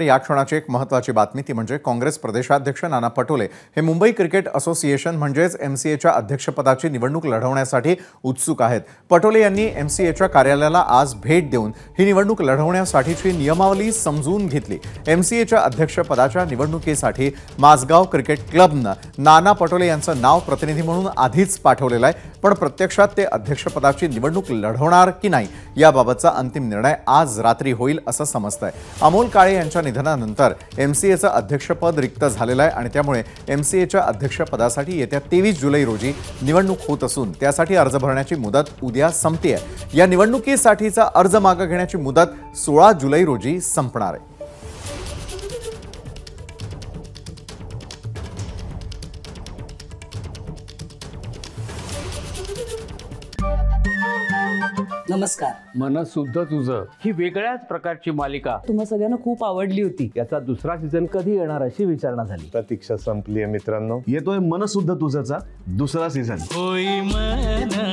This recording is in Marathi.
या क्षणाची एक महत्त्वाची बातमी ती म्हणजे काँग्रेस प्रदेशाध्यक्ष नाना पटोले हे मुंबई क्रिकेट असोसिएशन म्हणजेच एमसीएच्या अध्यक्षपदाची निवडणूक लढवण्यासाठी उत्सुक आहेत। पटोले यांनी एमसीएच्या कार्यालयाला आज भेट देऊन ही निवडणूक लढवण्यासाठीची नियमावली समजून घेतली। एमसीएच्या अध्यक्षपदाच्या निवडणुकीसाठी माझगाव क्रिकेट क्लबने नाना पटोले यांचं नाव प्रतिनिधी म्हणून आधीच पाठवलेलं आहे, पण प्रत्यक्षात ते अध्यक्षपदाची निवडणूक लढवणार की नाही याबाबतचा अंतिम निर्णय आज रात्री होईल असं समजतंय। अमोल काळे यांच्या निधनानंतर एमसीएचं अध्यक्षपद रिक्त झालेलं आहे आणि त्यामुळे एमसीएच्या अध्यक्षपदासाठी येत्या 23 जुलै रोजी निवडणूक होत असून त्यासाठी अर्ज भरण्याची मुदत उद्या संपते। या निवडणुकीसाठीचा अर्ज मागे घेण्याची मुदत 16 जुलै रोजी संपणार आहे। नमस्कार। मनसुद्धा तुझं ही वेगळ्याच प्रकारची मालिका तुम्हा सगळ्यांना खूप आवडली होती। याचा दुसरा सीझन कधी येणार अशी विचारणा झाली। प्रतीक्षा संपली आहे मित्रांनो, येतोय मनसुद्धा तुझाचा दुसरा सीझन। होई मनसुद्धा